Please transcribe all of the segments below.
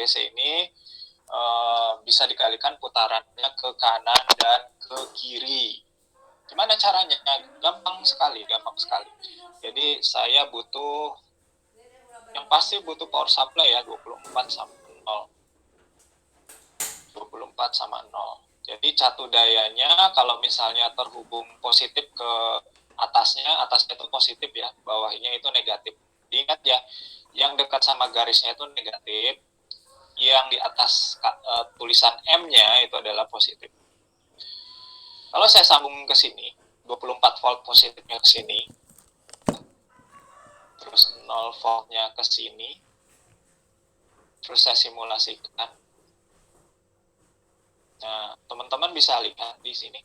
DC ini bisa dikalikan putarannya ke kanan dan ke kiri. Gimana caranya? Gampang sekali. Jadi saya yang pasti butuh power supply ya, 24 sama 0. 24 sama 0. Jadi catu dayanya kalau misalnya terhubung positif ke atasnya itu positif ya, bawahnya itu negatif. Ingat ya, yang dekat sama garisnya itu negatif, yang di atas tulisan M-nya itu adalah positif. Kalau saya sambung ke sini, 24 volt positifnya ke sini, terus 0 voltnya ke sini, terus saya simulasikan. Nah, teman-teman bisa lihat di sini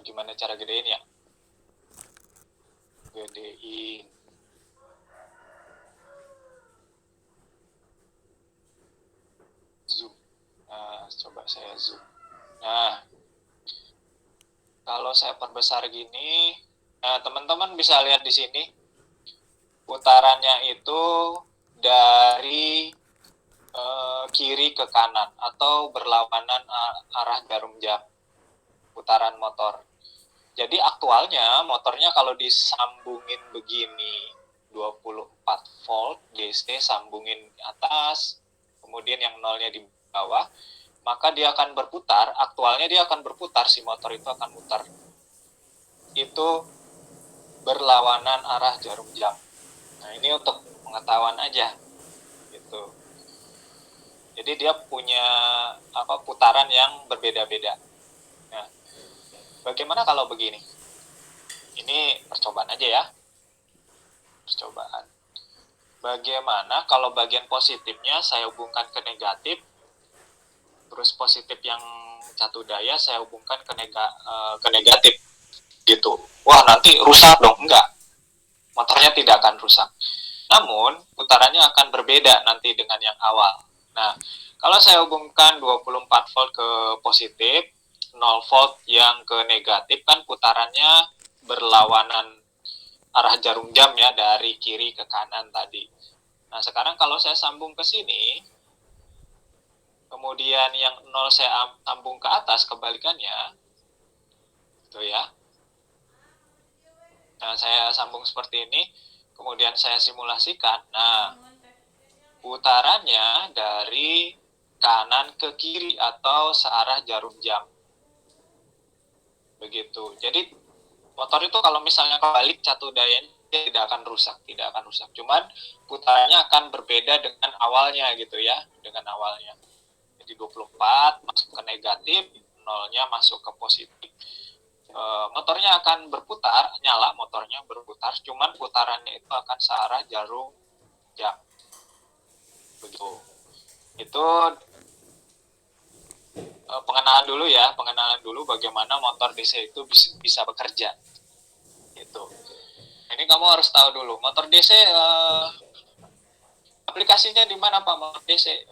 gimana cara gedein ya. Gedein. Zoom. Nah, coba saya zoom. Nah, kalau saya perbesar gini, nah teman-teman bisa lihat di sini putarannya itu dari kiri ke kanan atau berlawanan arah jarum jam putaran motor. Jadi aktualnya motornya kalau disambungin begini 24 volt DC sambungin atas, kemudian yang nolnya di bawah, maka dia akan berputar, aktualnya dia akan berputar, si motor itu akan mutar. Itu berlawanan arah jarum jam. Nah, ini untuk pengetahuan aja gitu. Jadi dia punya putaran yang berbeda-beda. Nah, bagaimana kalau begini? Ini percobaan aja ya. Percobaan. Bagaimana kalau bagian positifnya saya hubungkan ke negatif, terus positif yang catu daya saya hubungkan ke negatif gitu. Wah, nanti rusak dong. Enggak. Motornya tidak akan rusak. Namun, putarannya akan berbeda nanti dengan yang awal. Nah, kalau saya hubungkan 24 volt ke positif, 0 volt yang ke negatif, kan putarannya berlawanan arah jarum jam ya, dari kiri ke kanan tadi. Nah, sekarang kalau saya sambung ke sini, kemudian yang 0 saya sambung ke atas, kebalikannya, gitu ya. Nah, saya sambung seperti ini, kemudian saya simulasikan. Nah, putarannya dari kanan ke kiri atau searah jarum jam. Begitu. Jadi motor itu kalau misalnya kebalik catu dayanya dia tidak akan rusak. Cuman putarannya akan berbeda dengan awalnya gitu ya, Jadi 24 masuk ke negatif, 0-nya masuk ke positif. Motornya akan berputar, nyala motornya berputar, cuman putarannya itu akan searah jarum jam. Begitu. Itu pengenalan dulu bagaimana motor DC itu bisa bekerja. Gitu. Ini kamu harus tahu dulu, motor DC aplikasinya di mana Pak motor DC?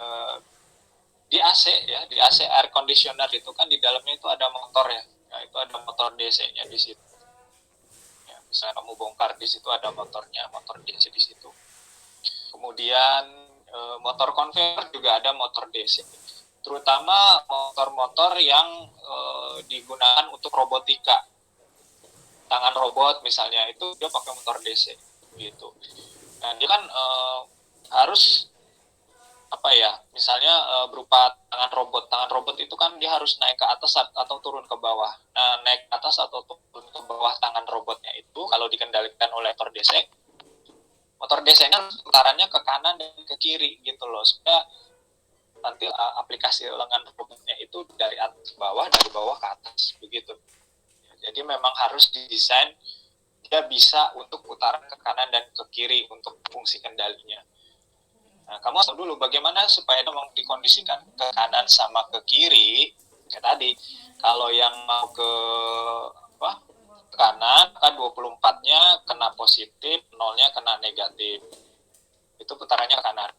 Di AC ya, di AC air conditioner itu kan di dalamnya itu ada motor ya. Nah, itu ada motor DC-nya di situ. Ya, misalnya kamu bongkar di situ ada motornya, motor DC di situ. Kemudian motor konverter juga ada motor DC. Terutama motor-motor yang digunakan untuk robotika, tangan robot misalnya, itu dia pakai motor DC gitu. Nah, dia kan harus misalnya berupa tangan robot itu kan dia harus naik ke atas atau turun ke bawah. Nah, naik ke atas atau turun ke bawah tangan robotnya itu kalau dikendalikan oleh motor DC-nya putarannya ke kanan dan ke kiri gitu loh, supaya nanti aplikasi lengan robotnya itu dari atas ke bawah, dari bawah ke atas begitu. Jadi memang harus didesain dia bisa untuk putaran ke kanan dan ke kiri untuk fungsi kendalinya. Nah, kamu tahu dulu bagaimana supaya memang dikondisikan ke kanan sama ke kiri. Kayak tadi, kalau yang mau ke kanan, kan 24-nya kena positif, 0-nya kena negatif. Itu putarannya ke kanan.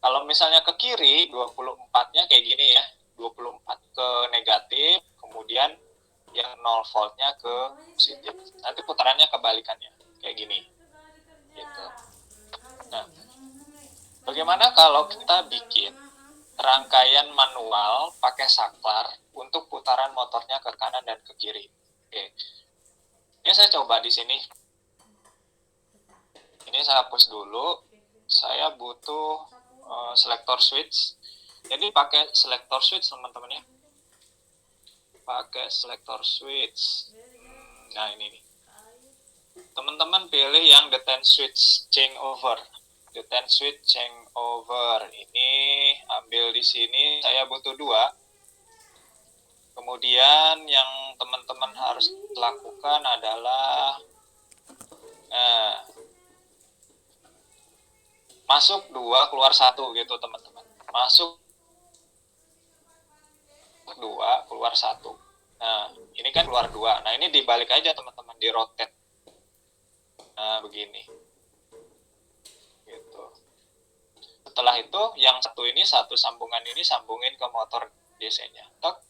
Kalau misalnya ke kiri, 24-nya kayak gini ya, 24 ke negatif, kemudian yang 0 voltnya ke positif. Nanti putarannya kebalikannya, kayak gini. Gitu. Nah, bagaimana kalau kita bikin rangkaian manual pakai saklar untuk putaran motornya ke kanan dan ke kiri. Oke. Ini saya coba di sini. Ini saya hapus dulu. Saya butuh selector switch. Jadi pakai selector switch teman-teman ya. Pakai selector switch. Nah ini nih. Teman-teman pilih yang the 10 switch changeover. The 10 switch changeover ini ambil di sini. Saya butuh 2. Kemudian yang teman-teman harus lakukan adalah masuk 2 keluar 1 gitu teman-teman. Masuk 2 keluar 1. Nah ini kan keluar 2. Nah ini dibalik aja teman-teman, di rotate. Nah begini gitu. Setelah itu yang satu sambungan ini sambungin ke motor DC-nya. Tek,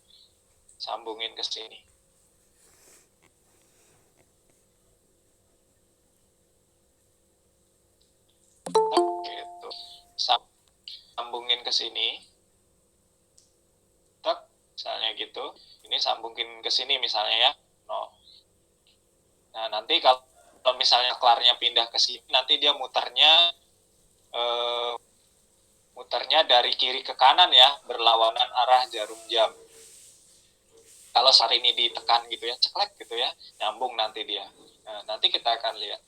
sambungin ke sini. Tek, gitu. Sambungin ke sini. Tek, misalnya gitu. Ini sambungin ke sini misalnya ya. No. Nah nanti kalau misalnya saklarnya pindah ke sini, nanti dia muternya dari kiri ke kanan ya, berlawanan arah jarum jam. Kalau saat ini ditekan gitu ya, ceklek gitu ya, nyambung nanti dia. Nah, nanti kita akan lihat.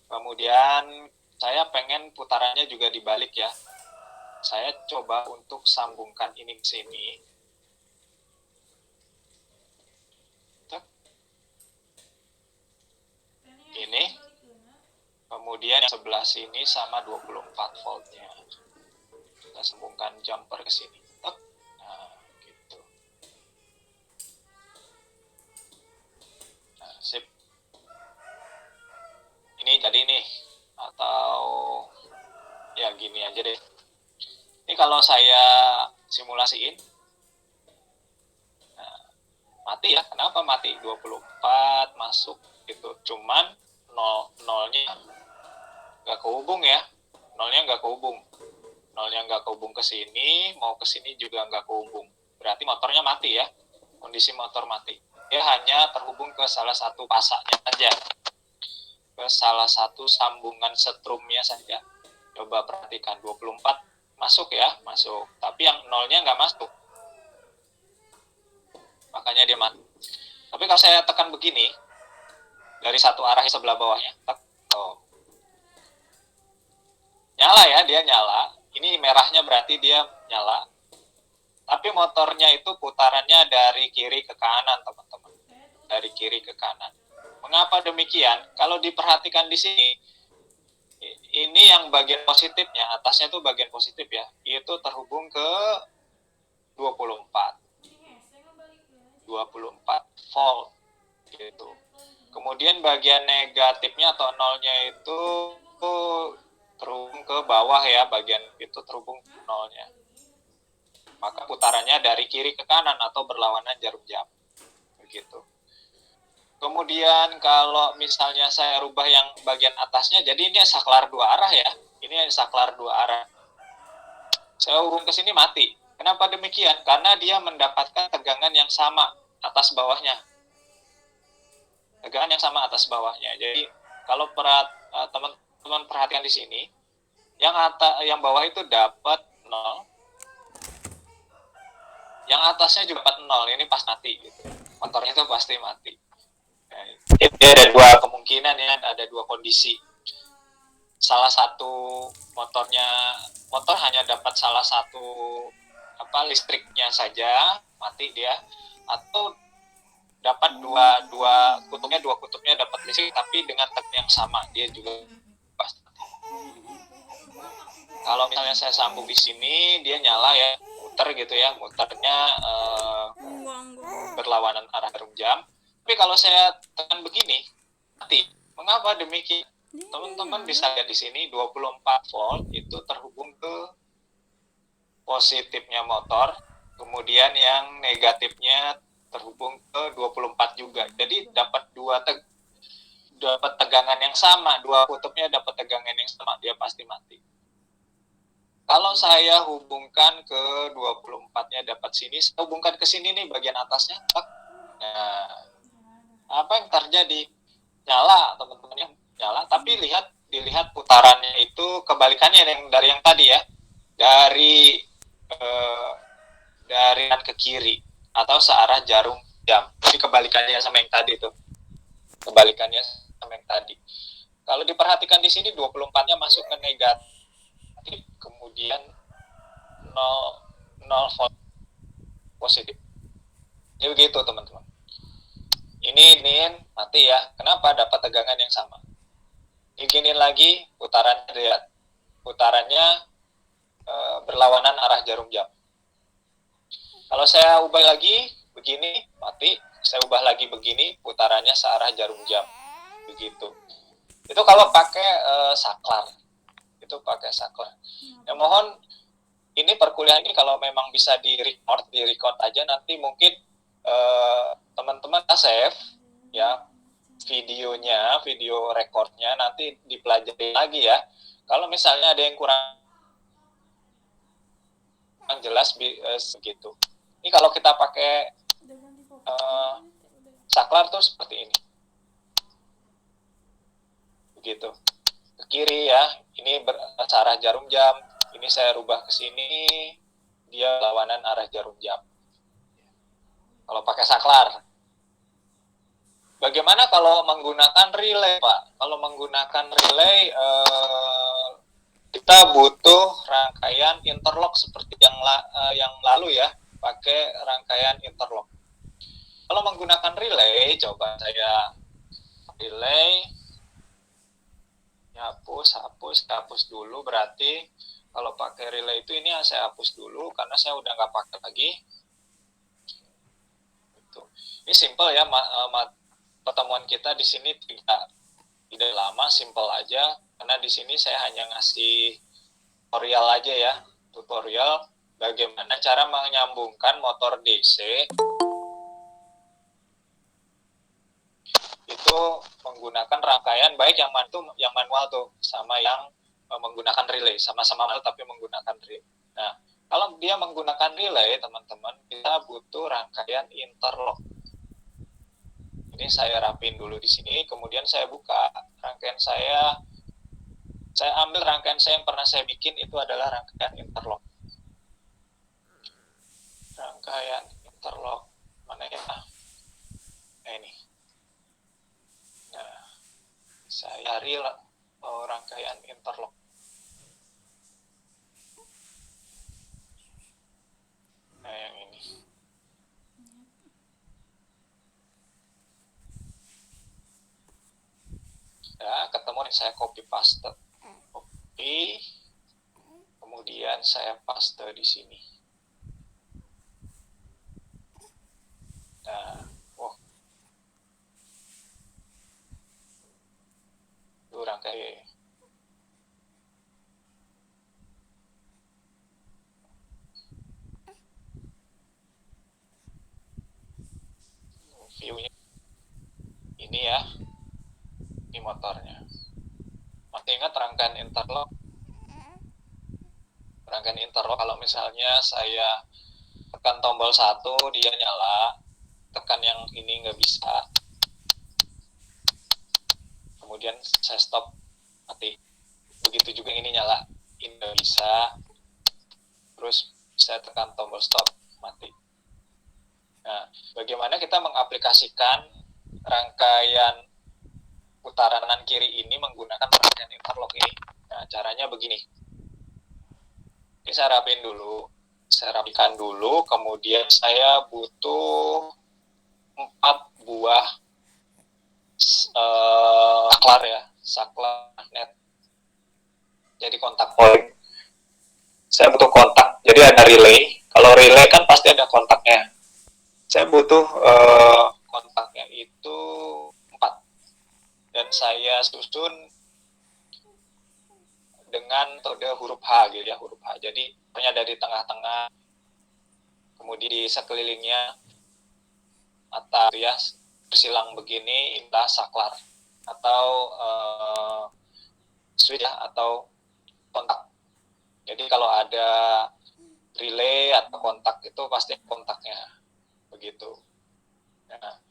Kemudian saya pengen putarannya juga dibalik ya. Saya coba untuk sambungkan ini ke sini. Ini. Kemudian yang sebelah sini sama 24 voltnya. Kita sambungkan jumper ke sini. Nah, gitu. Nah, sip. Ini jadi nih. Atau ya gini aja deh. Ini kalau saya simulasiin. Nah, mati ya. Kenapa mati? 24 masuk gitu. Cuman nolnya nggak kehubung ya. Nolnya nggak kehubung ke sini, mau ke sini juga nggak kehubung. Berarti motornya mati ya, kondisi motor mati. Dia hanya terhubung ke salah satu pasaknya saja, ke salah satu sambungan setrumnya saja. Coba perhatikan, 24 masuk ya, masuk. Tapi yang nolnya nggak masuk, makanya dia mati. Tapi kalau saya tekan begini, dari satu arah sebelah bawahnya, nyala ya, dia nyala. Ini merahnya berarti dia nyala. Tapi motornya itu putarannya dari kiri ke kanan, teman-teman. Dari kiri ke kanan. Mengapa demikian? Kalau diperhatikan di sini, ini yang bagian positifnya, atasnya itu bagian positif ya, itu terhubung ke 24 volt gitu. Kemudian bagian negatifnya atau nolnya itu terhubung ke bawah ya, bagian itu terhubung nolnya. Maka putarannya dari kiri ke kanan atau berlawanan jarum jam. Begitu. Kemudian kalau misalnya saya rubah yang bagian atasnya, jadi ini saklar 2 arah ya. Ini saklar 2 arah. Saya hubung ke sini mati. Kenapa demikian? Karena dia mendapatkan tegangan yang sama atas bawahnya. Tegangan yang sama atas bawahnya. Jadi kalau teman-teman perhatikan di sini, yang bawah itu dapat 0, yang atasnya juga dapat 0. Ini pas mati gitu. Motornya itu pasti mati. Nah, ini ada 2 kemungkinan ya, ada 2 kondisi. Salah satu motor hanya dapat salah satu listriknya saja, mati dia, atau dapat dua kutubnya dapat listrik tapi dengan tegangan yang sama, dia juga pasti. Kalau misalnya saya sambung di sini, dia nyala ya, muter gitu ya, muternya berlawanan arah jarum jam. Tapi kalau saya tekan begini, mati. Mengapa demikian? Teman-teman bisa lihat di sini 24 volt itu terhubung ke positifnya motor, kemudian yang negatifnya terhubung ke 24 juga. Jadi dapat tegangan yang sama, 2 kutubnya dapat tegangan yang sama, dia pasti mati. Kalau saya hubungkan ke 24-nya dapat sini, saya hubungkan ke sini nih bagian atasnya. Nah, apa yang terjadi? Nyala, teman-teman, nyala. Tapi dilihat putarannya itu kebalikannya dari yang tadi ya. Dari kanan ke kiri atau searah jarum jam. Jadi kebalikannya sama yang tadi tuh. Kebalikannya sama yang tadi. Kalau diperhatikan di sini 24-nya masuk ke negatif, kemudian 0 volt positif. Jadi begitu teman-teman. Ini mati ya. Kenapa? Dapat tegangan yang sama. Diginin lagi, putarannya lihat. Putarannya berlawanan arah jarum jam. Kalau saya ubah lagi begini, mati. Saya ubah lagi begini, putarannya searah jarum jam. Begitu. Itu kalau pakai saklar. Itu pakai saklar. Ya mohon ini perkuliahan ini kalau memang bisa di-record aja, nanti mungkin teman-teman save ya videonya, video recordnya, nanti dipelajari lagi ya. Kalau misalnya ada yang kurang jelas segitu. Ini kalau kita pakai saklar tuh seperti ini. Begitu. Ke kiri ya, ini arah jarum jam. Ini saya rubah ke sini, dia lawanan arah jarum jam. Kalau pakai saklar. Bagaimana kalau menggunakan relay, Pak? Kalau menggunakan relay, kita butuh rangkaian interlock seperti yang lalu ya, pakai rangkaian interlock. Kalau menggunakan relay, coba saya relay, hapus dulu. Berarti kalau pakai relay itu ini saya hapus dulu karena saya udah nggak pakai lagi. Ini simple ya, pertemuan kita di sini tidak lama, simple aja karena di sini saya hanya ngasih tutorial aja ya, tutorial bagaimana cara menyambungkan motor DC itu menggunakan rangkaian baik yang manual tuh sama yang menggunakan relay, sama-sama manual tapi menggunakan relay. Nah, kalau dia menggunakan relay, teman-teman, kita butuh rangkaian interlock. Ini saya rapin dulu di sini, kemudian saya buka rangkaian saya ambil rangkaian saya yang pernah saya bikin, itu adalah rangkaian interlock. Rangkaian interlock mana ya? Nah, ini. Nah, saya cari rangkaian interlock. Nah, yang ini. Ya, ketemu nih, saya copy paste. Copy. Kemudian saya paste di sini. Nah, itu rangkaian. View-nya ini ya. Ini motornya. Masih ingat rangkaian interlock? Rangkaian interlock kalau misalnya saya tekan tombol 1 dia nyala, tekan yang ini nggak bisa, kemudian saya stop, mati. Begitu juga yang ini nyala, ini nggak bisa, terus saya tekan tombol stop, mati. Nah, bagaimana kita mengaplikasikan rangkaian putaran kanan kiri ini menggunakan rangkaian interlock ini? Nah, caranya begini. Ini saya rapikan dulu, kemudian saya butuh 4 buah saklar ya, saklar magnet. Jadi kontak point. Saya butuh kontak. Jadi ada relay. Kalau relay kan pasti ada kontaknya. Saya butuh kontaknya itu 4. Dan saya susun dengan metode huruf H gitu ya, huruf H. Jadi ada di tengah-tengah, kemudian di sekelilingnya atau ya bersilang begini, inilah saklar atau switch ya, atau kontak. Jadi kalau ada relay atau kontak itu pasti kontaknya begitu. Nah,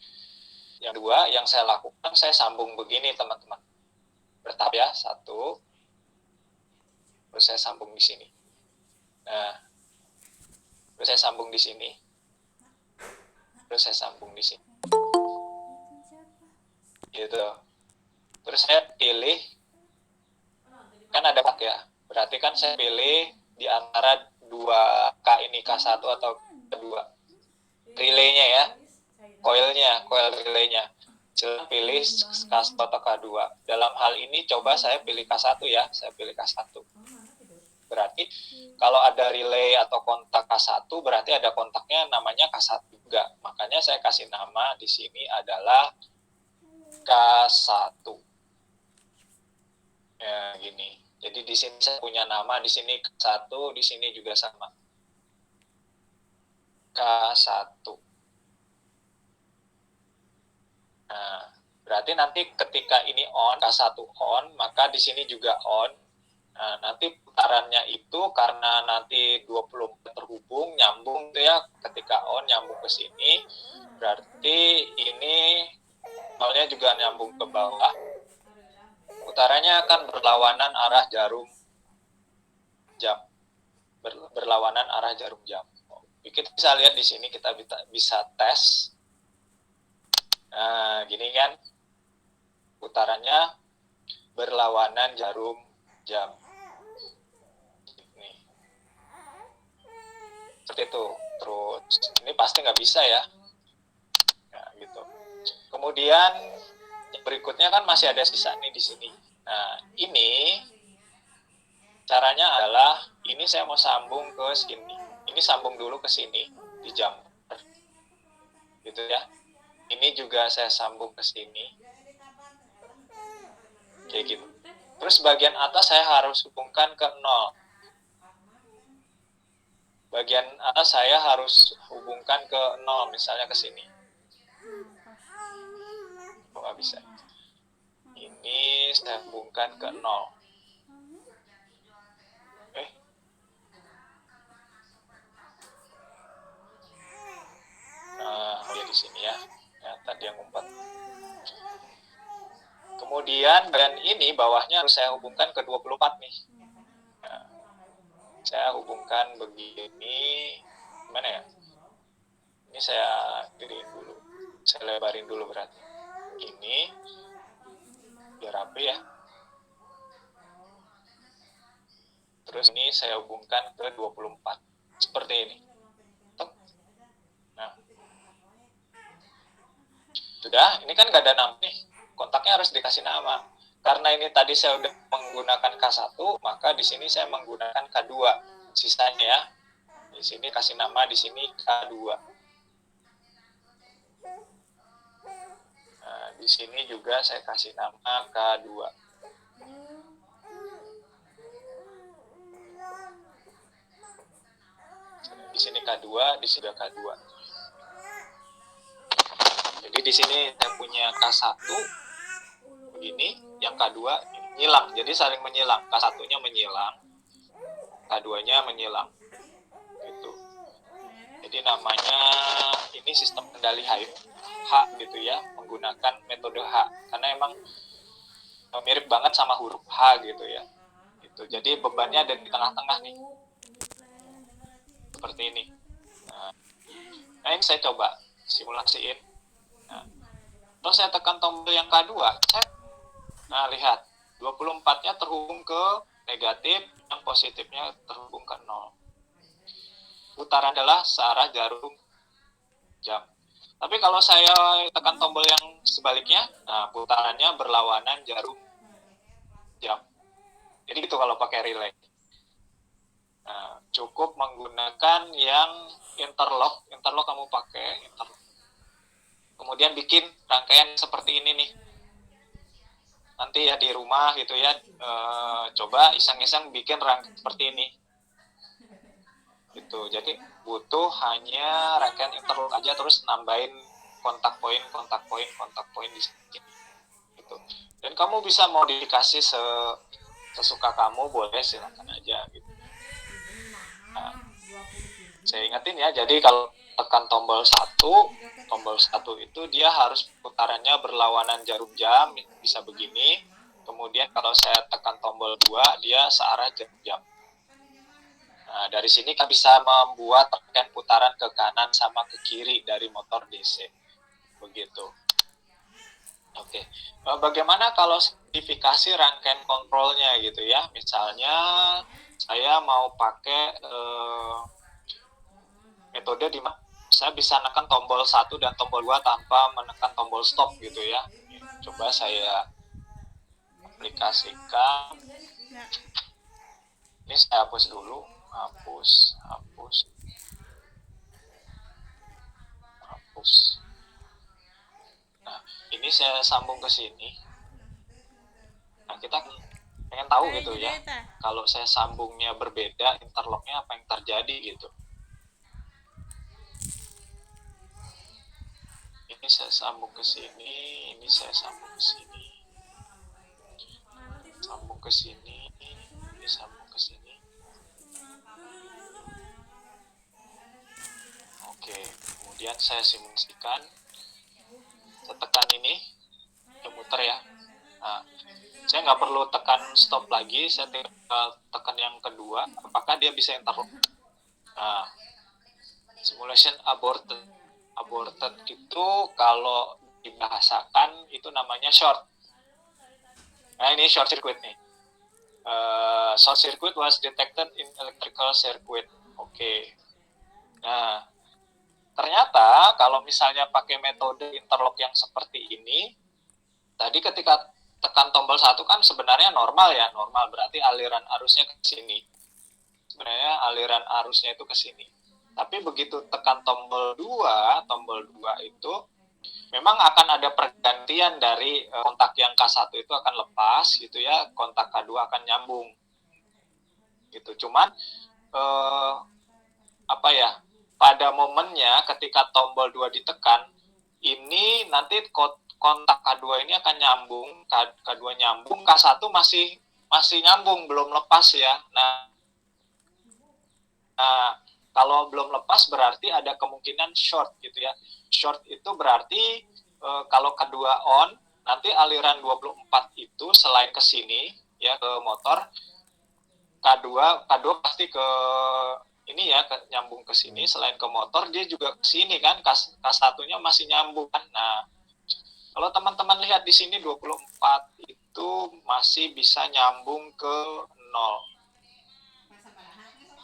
yang kedua yang saya lakukan, saya sambung begini teman-teman, bertahap ya, satu, terus saya sambung di sini. Nah, terus saya sambung di sini, terus saya sambung di sini, gitu. Terus saya pilih, kan ada K ya, berarti kan saya pilih di antara dua K ini, K1 atau K2, relaynya ya, coil relaynya. Saya pilih K1 atau K2. Dalam hal ini coba saya pilih K1 ya, saya pilih K1. Berarti kalau ada relay atau kontak K1, berarti ada kontaknya namanya K1 juga. Makanya saya kasih nama di sini adalah K1. Ya, gini. Jadi di sini saya punya nama, di sini K1, di sini juga sama. K1. Nah, berarti nanti ketika ini on, K1 on, maka di sini juga on. Nah, nanti putarannya itu karena nanti 24 terhubung, nyambung tuh ya, ketika on nyambung ke sini, berarti ini nolnya juga nyambung ke bawah. Putarannya akan berlawanan arah jarum jam. Berlawanan arah jarum jam. Kita bisa lihat di sini, kita bisa tes. Nah, gini kan, putarannya berlawanan jarum jam. Ini. Seperti itu. Terus, ini pasti nggak bisa ya. Nah, gitu. Kemudian, yang berikutnya kan masih ada sisa nih di sini. Nah, ini caranya adalah, ini saya mau sambung ke sini. Ini sambung dulu ke sini, di jumper. Gitu ya. Ini juga saya sambung ke sini. Kayak gitu. Terus bagian atas saya harus hubungkan ke 0. Bagian atas saya harus hubungkan ke 0, misalnya ke sini. Oh, nggak bisa. Ini saya hubungkan ke 0. Nah, oh ya di sini ya. Ya, tadi yang ngumpet. Kemudian bagian ini bawahnya harus saya hubungkan ke 24 nih. Nah, saya hubungkan begini. Gimana ya? Ini saya diriin dulu. Saya lebarin dulu berarti. Ini biar rapi ya. Terus ini saya hubungkan ke 24. Seperti ini. Nah. Sudah, ini kan nggak ada nama nih. Kontaknya harus dikasih nama. Karena ini tadi saya udah menggunakan K1, maka di sini saya menggunakan K2. Sisanya ya. Di sini kasih nama, di sini K2. Nah, di sini juga saya kasih nama K2. Di sini K2, di sini K2. Jadi di sini saya punya K1 begini, yang K2 nyilang. Jadi saling menyilang. K1-nya menyilang, K2-nya menyilang. Gitu. Jadi namanya ini sistem kendali H gitu ya, menggunakan metode H. Karena emang mirip banget sama huruf H gitu ya. Gitu. Jadi bebannya ada di tengah-tengah nih. Seperti ini. Nah, ini saya coba simulasiin. Nah, terus saya tekan tombol yang K2, cek. Nah, lihat, 24-nya terhubung ke negatif, yang positifnya terhubung ke 0. Putaran adalah searah jarum jam. Tapi kalau saya tekan tombol yang sebaliknya, nah putarannya berlawanan jarum jam. Jadi gitu kalau pakai relay. Nah, cukup menggunakan yang interlock kamu pakai interlock. Kemudian bikin rangkaian seperti ini nih. Nanti ya di rumah gitu ya, coba iseng-iseng bikin rangkaian seperti ini. Gitu. Jadi butuh hanya rangkaian interlock aja, terus nambahin kontak poin di sini. Gitu. Dan kamu bisa modifikasi sesuka kamu, boleh silakan aja gitu. Saya ingetin ya, jadi kalau tekan tombol 1 itu dia harus putarannya berlawanan jarum jam, bisa begini. Kemudian kalau saya tekan tombol 2, dia searah jarum jam. Nah, dari sini kita bisa membuat rangkaian putaran ke kanan sama ke kiri dari motor DC. Begitu. Oke. Bagaimana kalau spesifikasi rangkaian kontrolnya gitu ya? Misalnya saya mau pakai metode di mana saya bisa menekan tombol 1 dan tombol 2 tanpa menekan tombol stop gitu ya. Coba saya aplikasikan. Ini saya hapus dulu. Hapus. Nah, ini saya sambung ke sini. Nah, kita pengen tahu gitu ya. Kalau saya sambungnya berbeda, interlocknya apa yang terjadi gitu. Ini saya sambung ke sini, ini saya sambung ke sini. Sambung ke sini, ini sambung ke sini. Oke, kemudian saya simulasikan. Saya tekan ini, ya muter ya. Nah, saya nggak perlu tekan stop lagi, saya tinggal tekan yang kedua, apakah dia bisa interlock. Nah, simulation aborted. Aborted itu kalau dibahasakan itu namanya short. Nah, ini short circuit nih. Short circuit was detected in electrical circuit. Oke. Nah, ternyata kalau misalnya pakai metode interlock yang seperti ini, tadi ketika tekan tombol 1 kan sebenarnya normal ya, normal berarti aliran arusnya ke sini. Sebenarnya aliran arusnya itu ke sini. Tapi begitu tekan tombol 2 itu memang akan ada pergantian dari kontak yang K1 itu akan lepas gitu ya, kontak K2 akan nyambung. Gitu. Cuman pada momennya ketika tombol 2 ditekan, ini nanti kontak K2 ini akan nyambung, K2 nyambung, K1 masih nyambung, belum lepas ya. Nah, kalau belum lepas berarti ada kemungkinan short gitu ya. Short itu berarti kalau kedua on, nanti aliran 24 itu selain ke sini ya ke motor, K2 pasti ke ini ya, nyambung ke sini, selain ke motor dia juga ke sini kan, K1-nya masih nyambung kan. Nah, kalau teman-teman lihat di sini 24 itu masih bisa nyambung ke 0.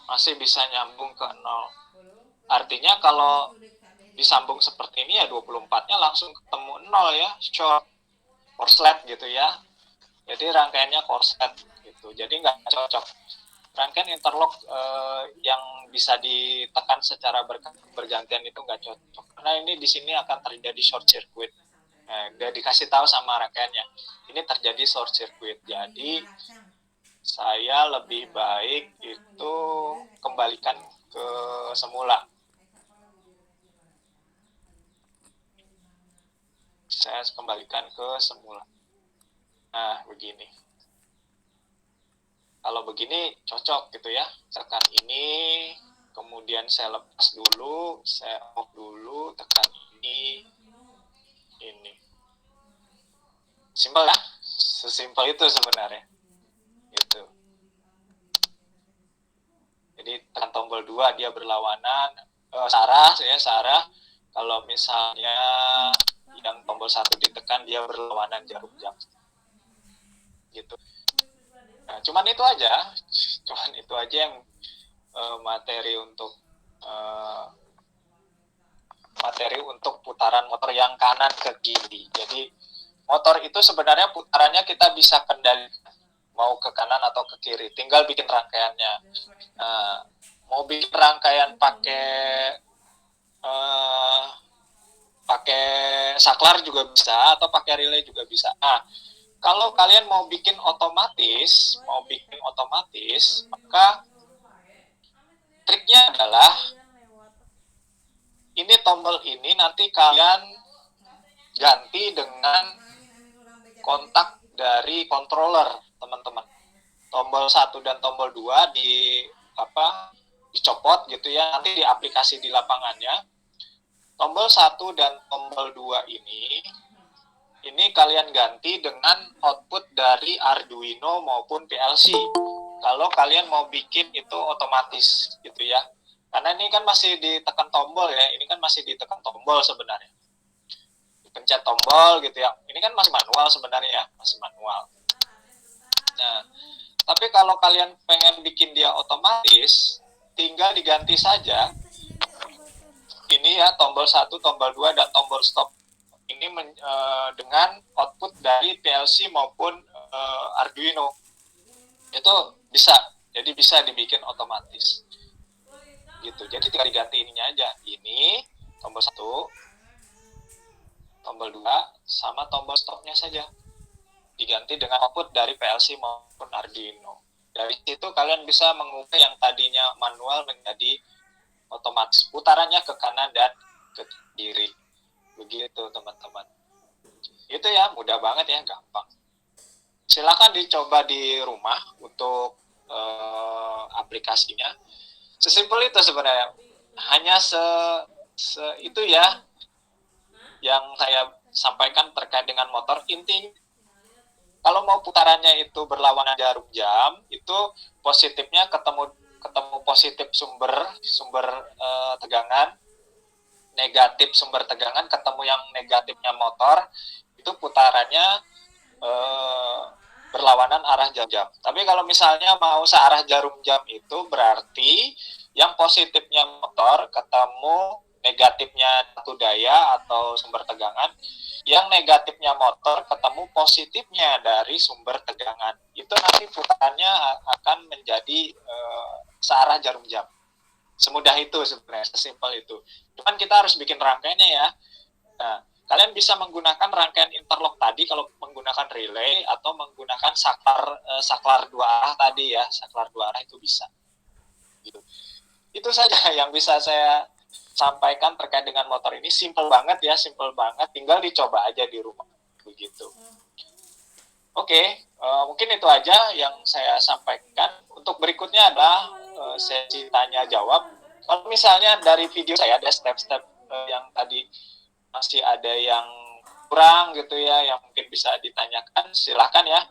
Masih bisa nyambung ke 0. Artinya kalau disambung seperti ini ya 24-nya langsung ketemu 0 ya, short, korslet gitu ya. Jadi rangkaiannya korslet gitu. Jadi nggak cocok. Rangkaian interlock yang bisa ditekan secara bergantian itu nggak cocok. Karena ini di sini akan terjadi short circuit. Nah, udah dikasih tahu sama rangkaiannya. Ini terjadi short circuit. Jadi saya lebih baik itu kembalikan ke semula. Saya kembalikan ke semula. Nah, begini. Kalau begini cocok gitu ya. Tekan ini, kemudian saya lepas dulu, saya off dulu, tekan ini. Simpel ya? Sesimpel itu sebenarnya. Gitu. Jadi tekan tombol 2 dia berlawanan, sarah. Kalau misalnya yang tombol 1 ditekan dia berlawanan jarum jam. Gitu. Nah, cuman itu aja yang materi untuk putaran motor yang kanan ke kiri. Jadi motor itu sebenarnya putarannya kita bisa kendalikan mau ke kanan atau ke kiri, tinggal bikin rangkaiannya. Mau bikin rangkaian pakai saklar juga bisa, atau pakai relay juga bisa. Nah, kalau kalian mau bikin otomatis, maka triknya adalah ini tombol ini nanti kalian ganti dengan kontak dari controller, teman-teman. Tombol 1 dan tombol 2 dicopot gitu ya, nanti di aplikasi di lapangannya. Tombol 1 dan tombol 2 ini kalian ganti dengan output dari Arduino maupun PLC. Kalau kalian mau bikin itu otomatis gitu ya. Karena ini kan masih ditekan tombol ya, ini kan masih ditekan tombol sebenarnya. Pencet tombol gitu ya. Ini kan masih manual sebenarnya ya, masih manual. Nah, tapi kalau kalian pengen bikin dia otomatis, tinggal diganti saja. Ini ya tombol 1, tombol 2, dan tombol stop. Ini dengan output dari PLC maupun Arduino. Itu bisa, jadi bisa dibikin otomatis. Gitu. Jadi tinggal diganti ininya aja. Ini tombol 1, tombol 2, sama tombol stopnya saja. Diganti dengan output dari PLC maupun Arduino. Dari situ kalian bisa mengubah yang tadinya manual menjadi otomatis. Putarannya ke kanan dan ke kiri. Begitu teman-teman. Itu ya, mudah banget ya, gampang. Silakan dicoba di rumah untuk aplikasinya. Sesimpel itu sebenarnya. Hanya itu ya yang saya sampaikan terkait dengan motor. Intinya kalau mau putarannya itu berlawanan jarum jam, itu positifnya ketemu positif sumber tegangan, negatif sumber tegangan ketemu yang negatifnya motor, itu putarannya berlawanan arah jarum jam. Tapi kalau misalnya mau searah jarum jam itu berarti yang positifnya motor ketemu negatifnya satu daya atau sumber tegangan, yang negatifnya motor ketemu positifnya dari sumber tegangan. Itu nanti putarannya akan menjadi searah jarum jam. Semudah itu sebenarnya, sesimpel itu. Cuman kita harus bikin rangkaiannya ya. Nah, kalian bisa menggunakan rangkaian interlock tadi kalau menggunakan relay, atau menggunakan saklar dua arah tadi ya, saklar dua arah itu bisa. Gitu. Itu saja yang bisa saya sampaikan terkait dengan motor ini. Simple banget ya, simple banget. Tinggal dicoba aja di rumah. Begitu. Oke, mungkin itu aja yang saya sampaikan. Untuk berikutnya adalah sesi tanya jawab. Kalau misalnya dari video saya ada step-step yang tadi masih ada yang kurang gitu ya, yang mungkin bisa ditanyakan, silahkan ya.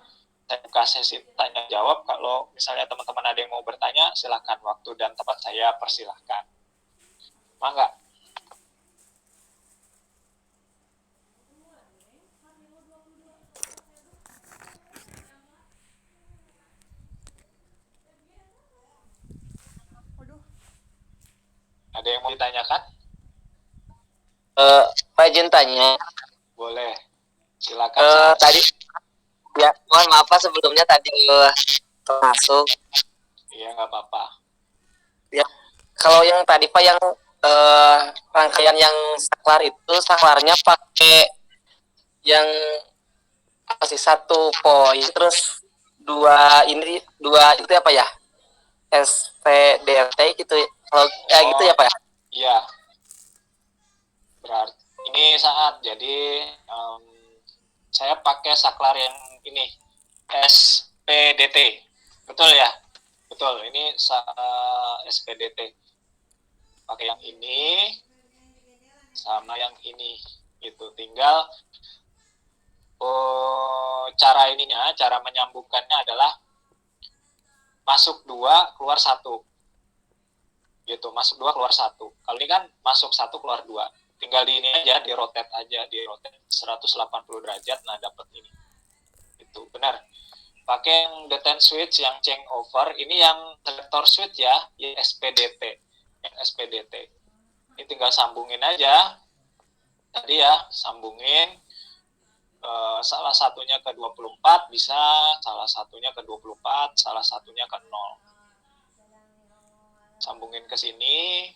Saya buka sesi tanya jawab. Kalau misalnya teman-teman ada yang mau bertanya, silahkan. Waktu dan tempat saya persilahkan. Mangga. Ada yang mau ditanyakan? Pak izin tanya. Boleh. Silakan. Tadi ya, mohon maaf Pak sebelumnya tadi masuk. Iya, nggak apa-apa. Ya, kalau yang tadi Pak yang rangkaian yang saklar itu, saklarnya pakai yang apa sih, 1 poin terus dua itu apa ya? SPDT gitu. Kalau kayak gitu ya Pak ya? Iya. Berarti ini jadi saya pakai saklar yang ini, SPDT. Betul ya? Betul, ini SPDT. Pakai yang ini sama yang ini gitu. Tinggal cara menyambungkannya adalah masuk 2 keluar 1 gitu. Masuk 2 keluar 1. Kalau ini kan masuk 1 keluar 2. Tinggal di ini aja, di rotate aja, di rotate 180 derajat, nah dapat ini. Itu benar. Pakai yang detent switch, yang change over, ini yang selector switch ya, yang SPDT. Yang SPDT. Ini tinggal sambungin aja. Tadi ya, sambungin salah satunya ke 24 bisa, salah satunya ke 24, salah satunya ke 0. Sambungin ke sini,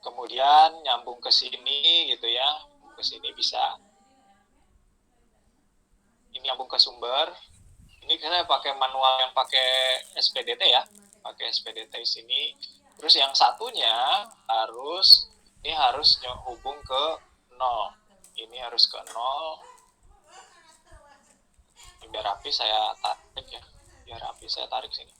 kemudian nyambung ke sini gitu ya, ke sini bisa. Ini nyambung ke sumber. Ini saya pakai manual yang pakai SPDT ya, pakai SPDT di sini. Terus yang satunya harus hubung ke 0. Ini harus ke 0. Biar rapi saya tarik ya, biar rapi saya tarik sini.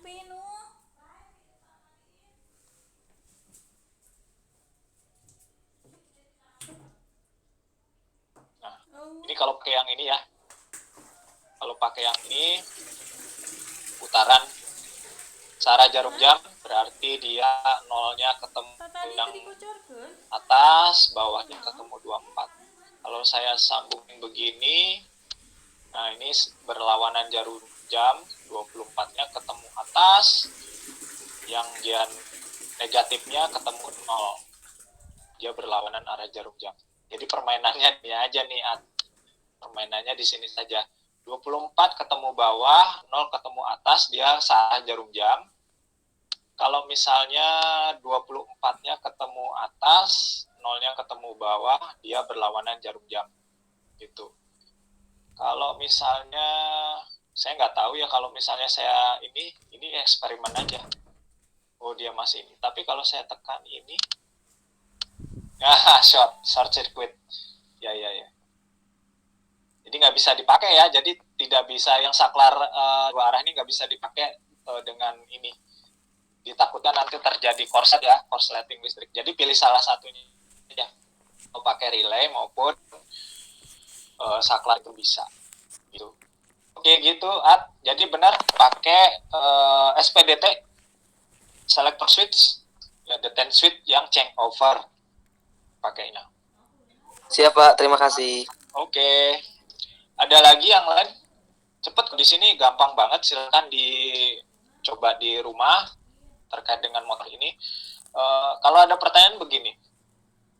pinu. Nah, Oh. ini kalau pakai yang ini ya. Kalau pakai yang ini putaran searah jarum jam berarti dia nolnya ketemu Tadi yang dikucurkan. atas, bawahnya ketemu 24. Kalau saya sambungin begini, nah ini berlawanan jarum jam, 24-nya ketemu atas, yang dia negatifnya ketemu 0. Dia berlawanan arah jarum jam. Jadi permainannya ini aja nih, permainannya di sini saja. 24 ketemu bawah, 0 ketemu atas, dia searah jarum jam. Kalau misalnya 24-nya ketemu atas, 0-nya ketemu bawah, dia berlawanan jarum jam. Gitu. Kalau misalnya, saya nggak tahu ya, kalau misalnya saya ini eksperimen aja. Oh, dia masih ini. Tapi kalau saya tekan ini, short circuit. Ya. Jadi nggak bisa dipakai ya, jadi tidak bisa yang saklar dua arah ini nggak bisa dipakai dengan ini. Ditakutkan nanti terjadi korsleting listrik. Jadi pilih salah satunya aja. Mau pakai relay maupun saklar itu bisa. Gitu. Oke gitu, Jadi benar pakai SPDT, selector switch, ya detent switch yang changeover pakainya. Siap Pak, terima kasih. Oke. Ada lagi yang lain? Cepet di sini gampang banget, silakan dicoba di rumah terkait dengan motor ini. Kalau ada pertanyaan begini,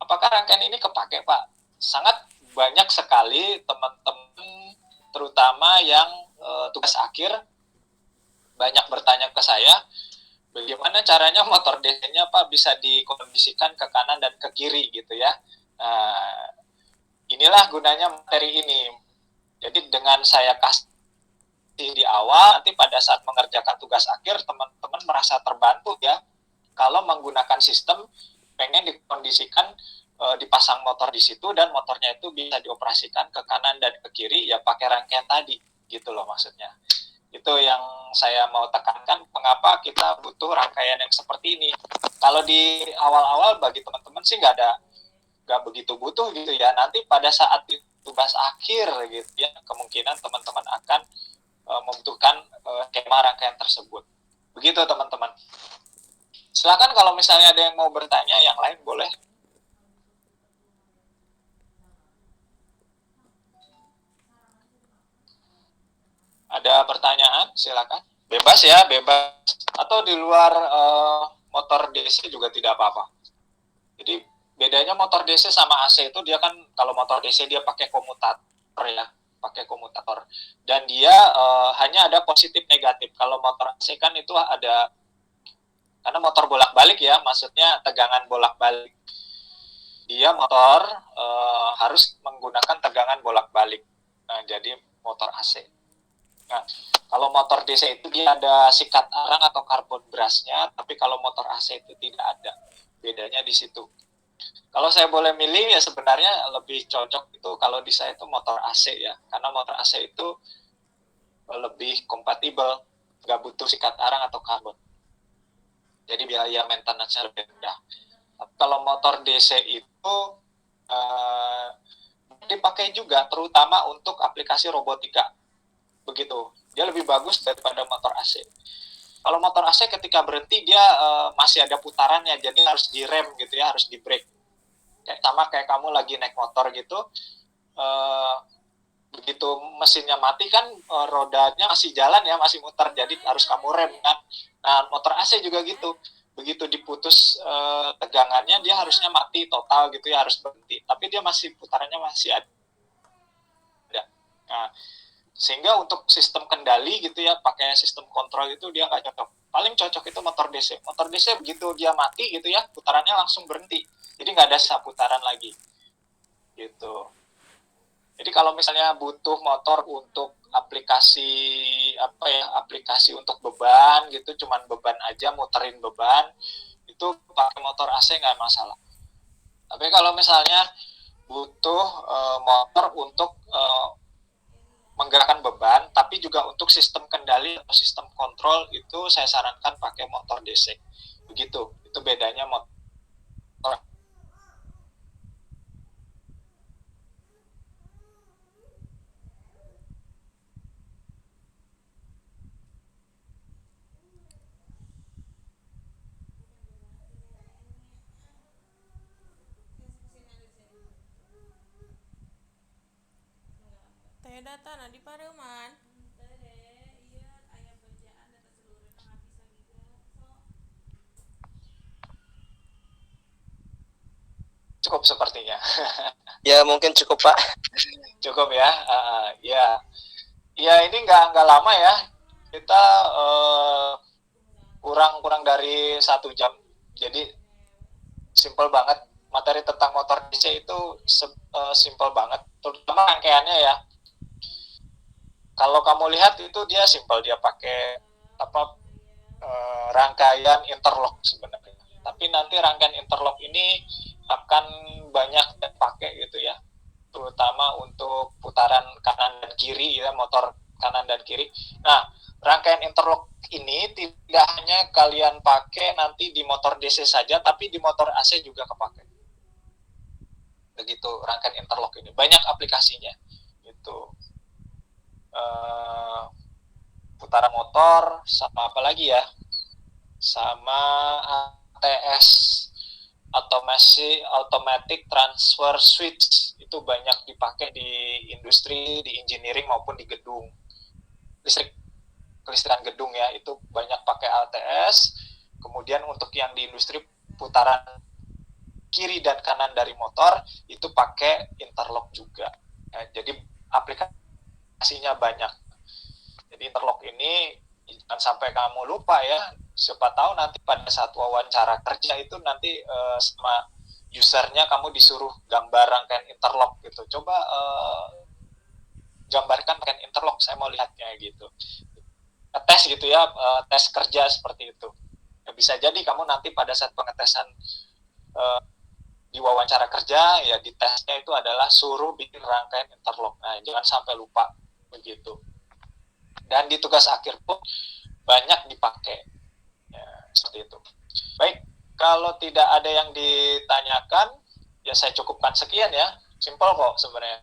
apakah rangkaian ini kepake Pak? Sangat banyak sekali teman-teman, terutama yang tugas akhir, banyak bertanya ke saya, bagaimana caranya motor DC-nya Pak bisa dikondisikan ke kanan dan ke kiri gitu ya. Nah, inilah gunanya materi ini. Jadi dengan saya kasih di awal, nanti pada saat mengerjakan tugas akhir, teman-teman merasa terbantu ya. Kalau menggunakan sistem, pengen dikondisikan, dipasang motor di situ, dan motornya itu bisa dioperasikan ke kanan dan ke kiri, ya pakai rangkaian tadi, gitu loh maksudnya. Itu yang saya mau tekankan, mengapa kita butuh rangkaian yang seperti ini. Kalau di awal-awal, bagi teman-teman sih nggak begitu butuh gitu ya. Nanti pada saat tugas akhir gitu ya, kemungkinan teman-teman akan membutuhkan skema rangkaian tersebut. Begitu teman-teman. Silakan kalau misalnya ada yang mau bertanya, yang lain boleh. Ada pertanyaan? Silakan. Bebas ya, bebas. Atau di luar motor DC juga tidak apa-apa. Jadi bedanya motor DC sama AC itu, dia kan kalau motor DC dia pakai komutator ya, pakai komutator, dan dia hanya ada positif negatif. Kalau motor AC kan itu ada, karena motor bolak-balik ya, maksudnya tegangan bolak-balik, dia motor harus menggunakan tegangan bolak-balik. Nah, jadi motor AC. Nah, kalau motor DC itu dia ada sikat arang atau karbon brasnya, tapi kalau motor AC itu tidak ada. Bedanya di situ. Kalau saya boleh milih ya sebenarnya lebih cocok itu kalau di saya itu motor AC ya, karena motor AC itu lebih kompatibel, nggak butuh sikat arang atau karbon. Jadi biaya maintenance-nya lebih rendah. Kalau motor DC itu dipakai juga terutama untuk aplikasi robotika. Begitu. Dia lebih bagus daripada motor AC. Kalau motor AC ketika berhenti dia masih ada putarannya, jadi harus direm gitu ya, harus di brake. Sama kayak kamu lagi naik motor gitu, begitu mesinnya mati kan rodanya masih jalan ya, masih muter, jadi harus kamu rem kan. Nah, motor AC juga gitu, begitu diputus tegangannya dia harusnya mati total gitu ya, harus berhenti, tapi dia masih putarannya masih ada. Nah, sehingga untuk sistem kendali gitu ya, pakai sistem kontrol itu dia nggak cocok. Paling cocok itu motor DC. Motor DC begitu dia mati gitu ya, putarannya langsung berhenti. Jadi nggak ada sisa putaran lagi. Gitu. Jadi kalau misalnya butuh motor untuk aplikasi untuk beban gitu, cuman beban aja, muterin beban, itu pakai motor AC nggak masalah. Tapi kalau misalnya butuh motor untuk menggerakkan beban, tapi juga untuk sistem kendali atau sistem kontrol itu saya sarankan pakai motor DC. Begitu, itu bedanya motor. Teh data na di pareuman. Cukup sepertinya. Ya mungkin cukup Pak. Cukup ya. Ya. Ya ini nggak lama ya. Kita kurang dari 1 jam. Jadi simple banget. Materi tentang motor DC itu simple banget. Terutama rangkaiannya ya. Kalau kamu lihat itu dia simple, dia pakai rangkaian interlock sebenarnya. Tapi nanti rangkaian interlock ini akan banyak dipakai gitu ya, terutama untuk putaran kanan dan kiri ya, motor kanan dan kiri. Nah, rangkaian interlock ini tidak hanya kalian pakai nanti di motor DC saja, tapi di motor AC juga kepakai. Begitu rangkaian interlock ini, banyak aplikasinya. Gitu. Putaran motor sama apa lagi ya? Sama ATS, automatic transfer switch, itu banyak dipakai di industri, di engineering maupun di gedung kelistrikan gedung ya, itu banyak pakai ATS. Kemudian untuk yang di industri putaran kiri dan kanan dari motor itu pakai interlock juga ya, jadi aplikasinya banyak. Jadi interlock ini jangan sampai kamu lupa ya, siapa tahu nanti pada saat wawancara kerja itu nanti sama usernya kamu disuruh gambar rangkaian interlock gitu, coba gambarkan rangkaian interlock, saya mau lihatnya gitu, tes gitu ya, tes kerja seperti itu ya. Bisa jadi kamu nanti pada saat pengetesan di wawancara kerja ya, di tesnya itu adalah suruh bikin rangkaian interlock. Nah, jangan sampai lupa begitu. Dan di tugas akhir pun banyak dipakai ya, seperti itu. Baik, kalau tidak ada yang ditanyakan ya saya cukupkan sekian ya, simple kok sebenarnya.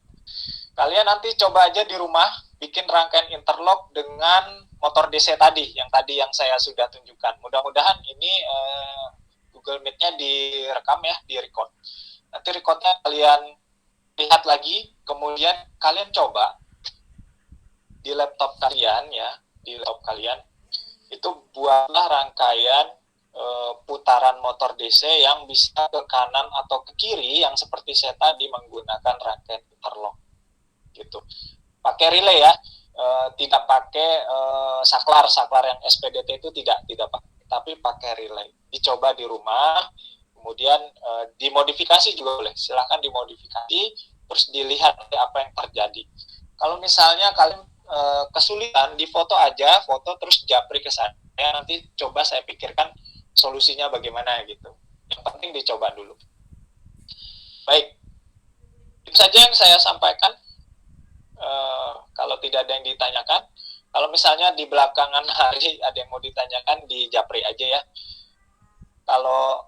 Kalian nanti coba aja di rumah bikin rangkaian interlock dengan motor DC tadi yang saya sudah tunjukkan. Mudah-mudahan ini Google Meet-nya direkam ya, di-record. Nanti recordnya kalian lihat lagi, kemudian kalian coba di laptop kalian ya, di laptop kalian itu buatlah rangkaian putaran motor DC yang bisa ke kanan atau ke kiri yang seperti saya tadi menggunakan rangkaian interlock gitu. Pakai relay ya, tidak pakai saklar yang SPDT itu tidak pakai, tapi pakai relay. Dicoba di rumah, kemudian dimodifikasi juga boleh, silahkan dimodifikasi, terus dilihat apa yang terjadi. Kalau misalnya kalian kesulitan, di foto aja, foto terus japri ke saya, nanti coba saya pikirkan solusinya bagaimana gitu. Yang penting dicoba dulu. Baik, itu saja yang saya sampaikan. Kalau tidak ada yang ditanyakan, kalau misalnya di belakangan hari ada yang mau ditanyakan, di japri aja ya. Kalau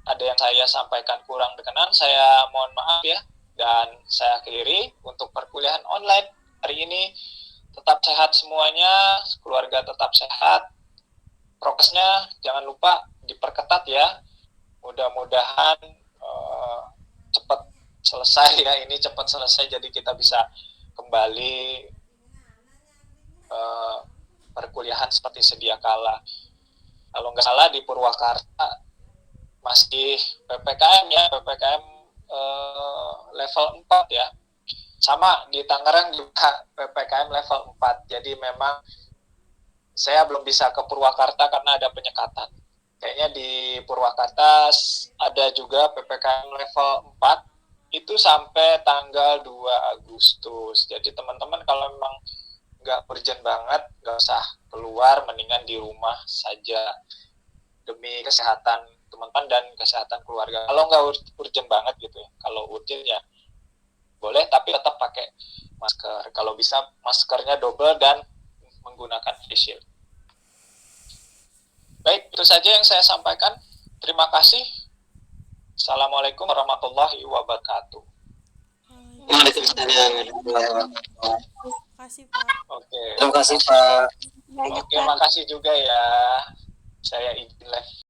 ada yang saya sampaikan kurang berkenan, saya mohon maaf ya. Dan saya akhiri untuk perkuliahan online hari ini. Tetap sehat semuanya, keluarga tetap sehat. Prokesnya jangan lupa diperketat ya. Mudah-mudahan cepat selesai ya, ini cepat selesai jadi kita bisa kembali perkuliahan seperti sedia kala. Kalau nggak salah di Purwakarta masih PPKM ya, PPKM level 4 ya. Sama di Tangerang juga PPKM level 4. Jadi memang saya belum bisa ke Purwakarta karena ada penyekatan. Kayaknya di Purwakarta ada juga PPKM level 4 itu sampai tanggal 2 Agustus. Jadi teman-teman kalau memang nggak urgent banget, nggak usah keluar, mendingan di rumah saja demi kesehatan teman-teman dan kesehatan keluarga. Kalau nggak urgent banget gitu ya, kalau urgent ya boleh, tapi tetap pakai masker. Kalau bisa maskernya double dan menggunakan face shield. Baik, itu saja yang saya sampaikan. Terima kasih. Assalamualaikum warahmatullahi wabarakatuh. Waalaikumsalam warahmatullahi wabarakatuh. Terima kasih Pak. Oke. Terima kasih Pak. Oke, makasih juga ya. Saya izin live.